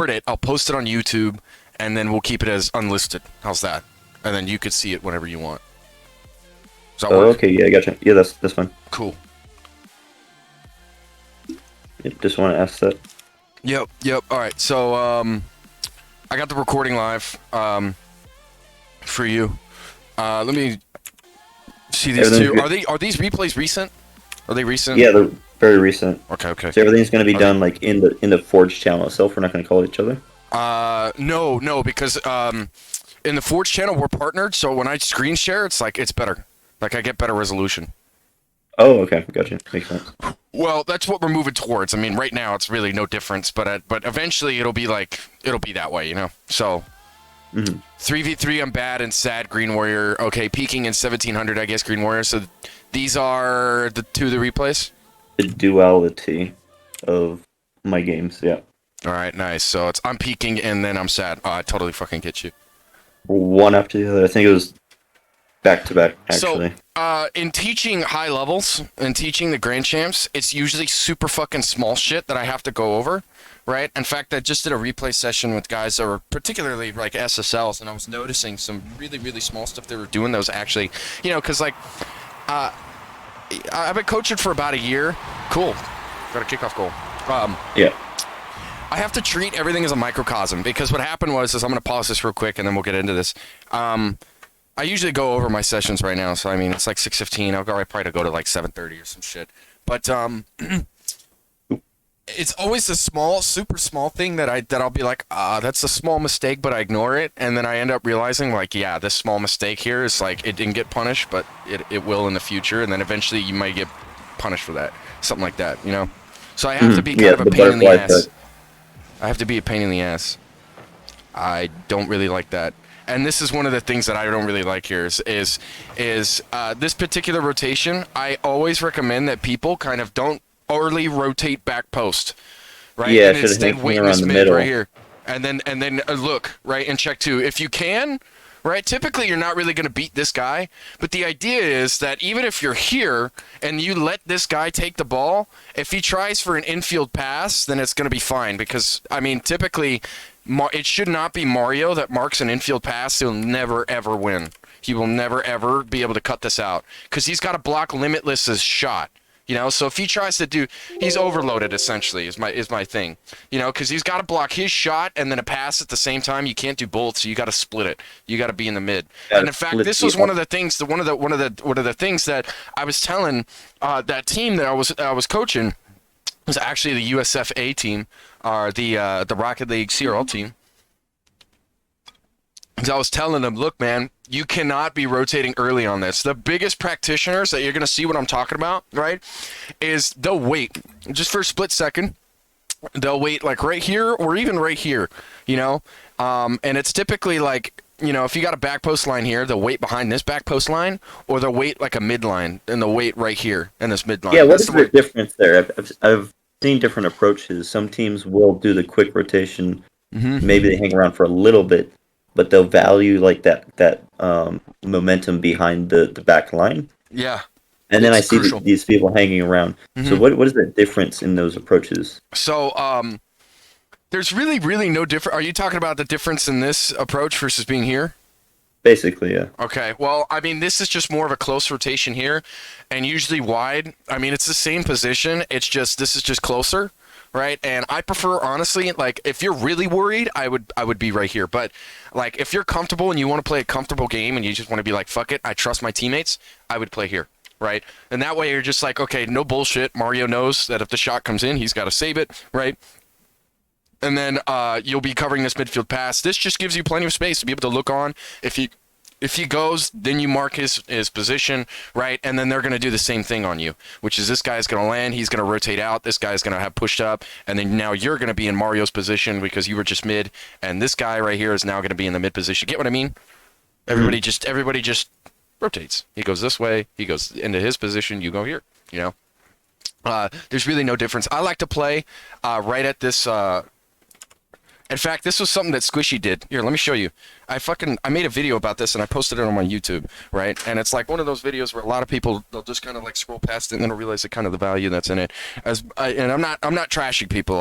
record it, I'll post it on YouTube, and then we'll keep it as unlisted. How's that? And then you could see it whenever you want. Does that work? Okay, yeah, I gotcha. Yeah, that's fine. Cool. Just want to ask that. Yep. All right. So, I got the recording live for you. Let me see these two. Are these replays recent? Are they recent? Yeah, they're very recent. Okay. So everything's going to be done like in the Forge channel itself. We're not going to call each other. No, because in the Forge channel we're partnered. So when I screen share, it's better. Like I get better resolution. Oh, okay, gotcha. Makes sense. Well, that's what we're moving towards. I mean, right now it's really no difference, but eventually it'll be that way, you know. So, 3v3, I'm bad and sad. Green Warrior, okay. Peaking in 1700, I guess. Green Warrior. So these are the replays. The duality of my games, yeah. All right, nice. So I'm peaking and then I'm sad. Oh, I totally fucking get you. One after the other. I think it was back to back, actually. So, in teaching high levels and teaching the Grand Champs, it's usually super fucking small shit that I have to go over, right? In fact, I just did a replay session with guys that were particularly like SSLs, and I was noticing some really, really small stuff they were doing that was actually, you know, because like, I've been coaching for about a year. Cool. Got a kickoff goal. Yeah. I have to treat everything as a microcosm because what happened was I'm going to pause this real quick and then we'll get into this. I usually go over my sessions right now, so I mean it's like 6:15. I'll probably go to like 7:30 or some shit. But it's always a super small thing that I'll be like, that's a small mistake, but I ignore it, and then I end up realizing like, yeah, this small mistake here is like it didn't get punished, but it will in the future, and then eventually you might get punished for that, something like that, you know. So I have to be kind of a pain in the ass. I have to be a pain in the ass. I don't really like that. And this is one of the things that I don't really like here is this particular rotation. I always recommend that people kind of don't early rotate back post, right? Yeah, and instead wait in this mid right here, and then look right and check two if you can. Right? Typically, you're not really going to beat this guy, but the idea is that even if you're here and you let this guy take the ball, if he tries for an infield pass, then it's going to be fine because, I mean, typically, it should not be Mario that marks an infield pass. He'll never, ever win. He will never, ever be able to cut this out because he's got to block Limitless's shot. You know, so if he tries to do, he's overloaded essentially is my thing. You know, because he's got to block his shot and then a pass at the same time. You can't do both, so you got to split it. You got to be in the mid. And in fact, this was one of the things. One of the things that I was telling that team that I was coaching was actually the USFA team, or the Rocket League CRL team. Because I was telling them, look, man, you cannot be rotating early on this. The biggest practitioners that you're going to see what I'm talking about, right, is they'll wait just for a split second. They'll wait like right here or even right here, you know, and it's typically like, you know, if you got a back post line here, they'll wait behind this back post line, or they'll wait like a mid line and they'll wait right here in this mid line. Yeah, what's the difference there? I've seen different approaches. Some teams will do the quick rotation. Maybe they hang around for a little bit, but they'll value like that momentum behind the back line. Yeah. And then I see these people hanging around. So what is the difference in those approaches? So there's really no difference. Are you talking about the difference in this approach versus being here? Basically, yeah. Okay. Well, I mean, this is just more of a close rotation here, and usually wide. I mean, it's the same position. It's just this is just closer. Right, and I prefer, honestly, like if you're really worried, I would be right here. But like if you're comfortable and you want to play a comfortable game and you just want to be like, fuck it, I trust my teammates, I would play here, right? And that way you're just like, okay, no bullshit. Mario knows that if the shot comes in, he's got to save it, right? And then you'll be covering this midfield pass. This just gives you plenty of space to be able to look on. If he goes, then you mark his position, right? And then they're going to do the same thing on you, which is this guy's going to land, he's going to rotate out, this guy's going to have pushed up, and then now you're going to be in Mario's position because you were just mid, and this guy right here is now going to be in the mid position. Get what I mean? Everybody just rotates. He goes this way, he goes into his position, you go here, you know? There's really no difference. I like to play right at this In fact, this was something that Squishy did. Here, let me show you. I made a video about this and I posted it on my YouTube, right? And it's like one of those videos where a lot of people they'll just kind of like scroll past it and then they'll realize the kind of the value that's in it. And I'm not trashing people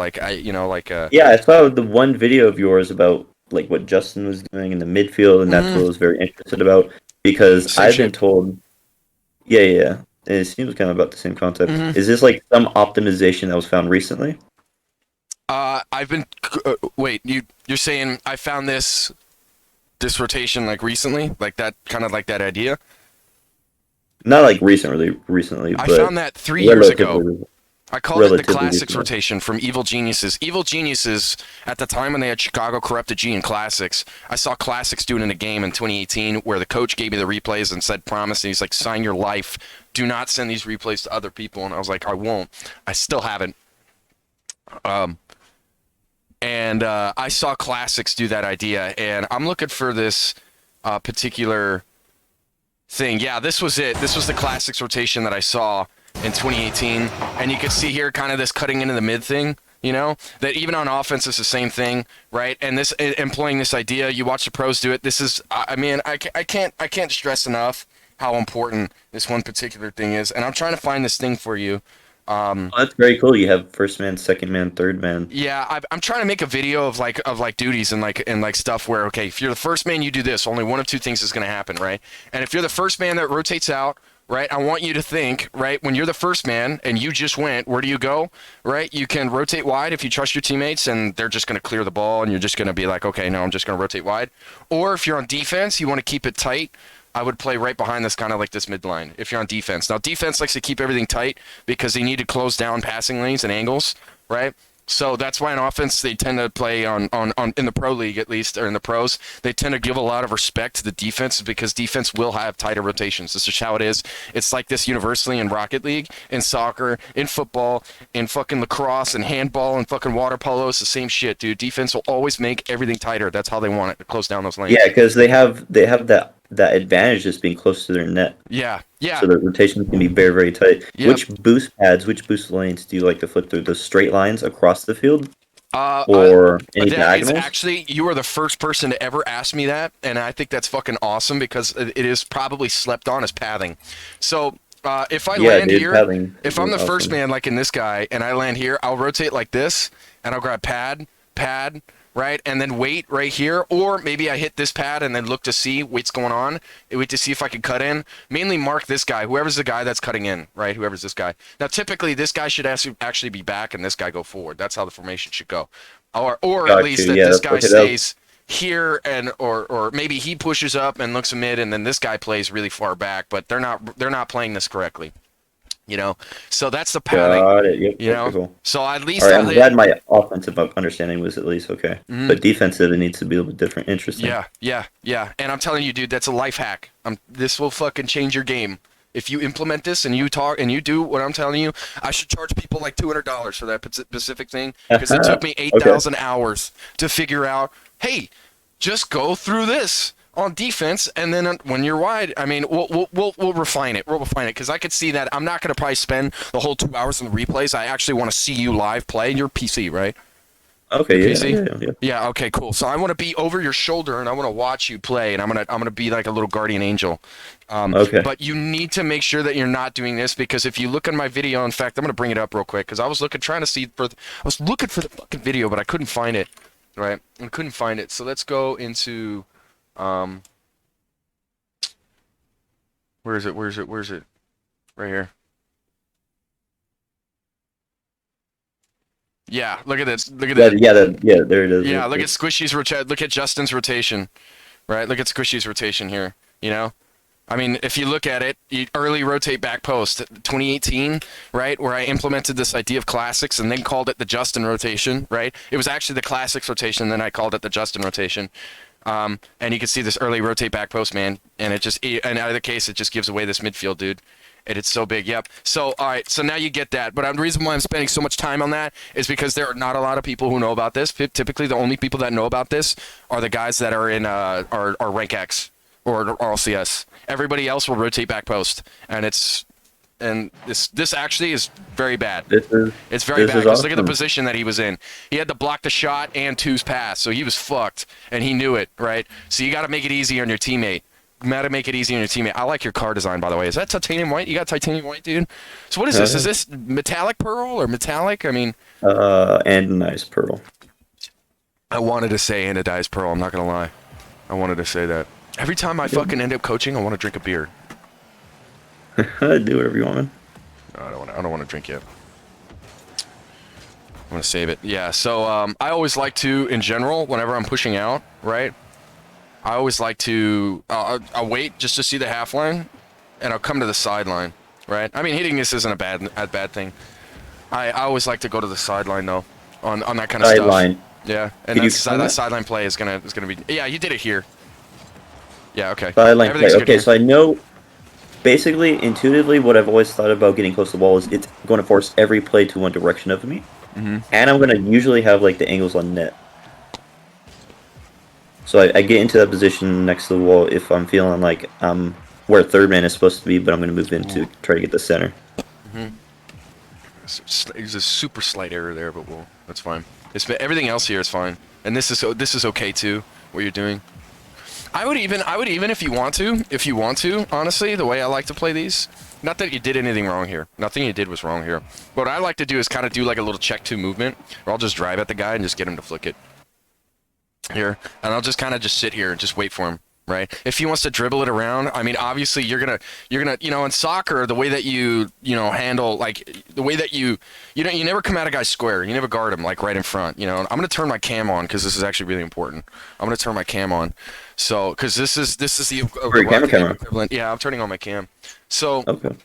Yeah, I saw the one video of yours about like what Justin was doing in the midfield, and that's what I was very interested about because Same I've been shit. told, yeah. It seems kind of about the same concept. Is this like some optimization that was found recently? I've been wait, you're saying I found this rotation like recently, like that kind of like that idea? Not like recently, I but found that 3 years ago. relatively, I called it the relatively Classics recently. rotation from Evil Geniuses. Evil Geniuses, at the time when they had Chicago Corrupted G and Classics, I saw Classics do it in a game in 2018 where the coach gave me the replays and said, promise, and he's like, sign your life. Do not send these replays to other people. And I was like, I won't. I still haven't. And I saw Classics do that idea, and I'm looking for this particular thing. Yeah, this was it. This was the Classics rotation that I saw in 2018, and you can see here kind of this cutting into the mid thing. You know that even on offense, it's the same thing, right? And this employing this idea, you watch the pros do it. This is, I mean, I can't stress enough how important this one particular thing is. And I'm trying to find this thing for you. Oh, that's very cool. You have first man, second man, third man. Yeah, I'm trying to make a video of like duties and like stuff where, okay, if you're the first man, you do this. Only one of two things is going to happen, right? And if you're the first man that rotates out, right, I want you to think, right, when you're the first man and you just went, where do you go, right? You can rotate wide if you trust your teammates and they're just going to clear the ball and you're just going to be like, okay, no, I'm just going to rotate wide. Or if you're on defense, you want to keep it tight. I would play right behind this kind of like this midline if you're on defense. Now, defense likes to keep everything tight because they need to close down passing lanes and angles, right? So that's why in offense they tend to play on in the pro league at least, or in the pros, they tend to give a lot of respect to the defense because defense will have tighter rotations. This is how it is. It's like this universally in Rocket League, in soccer, in football, in fucking lacrosse, and handball, and fucking water polo. It's the same shit, dude. Defense will always make everything tighter. That's how they want it to close down those lanes. Yeah, because they have that advantage just being close to their net, Yeah, yeah, so the rotations can be very very tight. yep. Which boost lanes do you like to flip through? The straight lines across the field, Uh, I, or any that is diagonals? actually, you are the first person to ever ask me that, and I think that's fucking awesome because it is probably slept on as pathing. So if I Yeah, land dude, here, pathing if is I'm the first awesome. man like in this guy, and I land here, I'll rotate like this, and I'll grab pad, right, and then wait right here, or maybe I hit this pad and then look to see what's going on, wait to see if I can cut in. Mainly mark this guy, whoever's the guy that's cutting in, right? Whoever's this guy. Now, typically, this guy should actually be back, and this guy go forward. That's how the formation should go, or at Got least you. that Yeah, this guy okay. That, stays here, and or maybe he pushes up and looks mid, and then this guy plays really far back, but they're not playing this correctly, you know. So that's the pathing, got it. Yep. you Okay. know. Cool. So at All least right. I I'm glad my offensive understanding was at least okay, but defensive it needs to be a little bit different. Interesting. Yeah. And I'm telling you, dude, that's a life hack. This will fucking change your game. If you implement this and you talk and you do what I'm telling you, I should charge people like $200 for that specific thing because it took me Okay. 8,000 hours to figure out, hey, just go through this on defense, and then when you're wide, I mean, we'll refine it. We'll refine it because I could see that I'm not going to probably spend the whole 2 hours in the replays. I actually want to see you live play. You're PC, right? Okay. Your Yeah. PC? Yeah. Yeah, okay, cool. So I want to be over your shoulder and I want to watch you play, and I'm gonna be like a little guardian angel. Okay. But you need to make sure that you're not doing this because if you look at my video, in fact, I'm gonna bring it up real quick because I was looking for the fucking video, but I couldn't find it. Right? I couldn't find it. So let's go into where is it? Right here. Yeah, look at this. Look at Yeah. that. Yeah. There it is. Yeah, Yep, look yep. at Squishy's rotation. Look at Justin's rotation. Right? Look at Squishy's rotation here. You know? I mean, if you look at it, you early rotate back post, 2018, right, where I implemented this idea of classics and then called it the Justin rotation, right? It was actually the classics rotation, then I called it the Justin rotation. And you can see this early rotate back post, man, and in either case, it just gives away this midfield, dude. And it's so big, yep. So, all right, so now you get that. But the reason why I'm spending so much time on that is because there are not a lot of people who know about this. Typically, the only people that know about this are the guys that are in are rank X or LCS. Everybody else will rotate back post, and it's and this actually is very bad. This is It's very this bad is because look at the awesome. position that he was in. He had to block the shot and two's pass, so he was fucked, and he knew it, right? So you got to make it easy on your teammate. You got to make it easy on your teammate. I like your car design, by the way. Is that titanium white? You got titanium white, dude? So what is this? Is this metallic pearl or metallic? I mean, Anodized pearl. I wanted to say anodized pearl. I'm not gonna lie. I wanted to say that. Every time I fucking end up coaching, I want to drink a beer. Do whatever you want, man. No, I don't want to drink yet. I'm gonna save it. Yeah. So I always like to, in general, whenever I'm pushing out, right? I always like to. I'll wait just to see the half line, and I'll come to the sideline, right? I mean, hitting this isn't a bad thing. I always like to go to the sideline though, on that kind of stuff. Sideline. Yeah, and Can you that explain that? sideline play is gonna be. Yeah, you did it here. Yeah. Okay. Sideline play. Everything's good Okay, here. so I know. Basically, intuitively, what I've always thought about getting close to the ball is it's going to force every play to one direction of me, and I'm going to usually have like the angles on net. So I get into that position next to the wall if I'm feeling like I'm where third man is supposed to be, but I'm going to move in to try to get the center. There's a super slight error there, but that's fine. Everything else here is fine, and this is okay too. What you're doing. I would even if you want to, honestly, the way I like to play these, not that you did anything wrong here. Nothing you did was wrong here. What I like to do is kind of do like a little check two movement, or I'll just drive at the guy and just get him to flick it. Here, and I'll just kind of just sit here and just wait for him, right? If he wants to dribble it around, I mean, obviously you're gonna, in soccer, the way that you handle, like, the way that you never come at a guy square. You never guard him, like, right in front, I'm gonna turn my cam on, because this is actually really important. I'm gonna turn my cam on. So, because this is the Camera. equivalent. Yeah, I'm turning on my cam. So, Okay.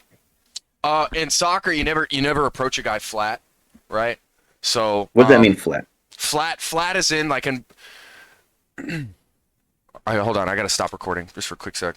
in soccer, you never approach a guy flat, right? So, What does that mean, flat? Flat is in, like, hold on, I gotta stop recording just for a quick sec.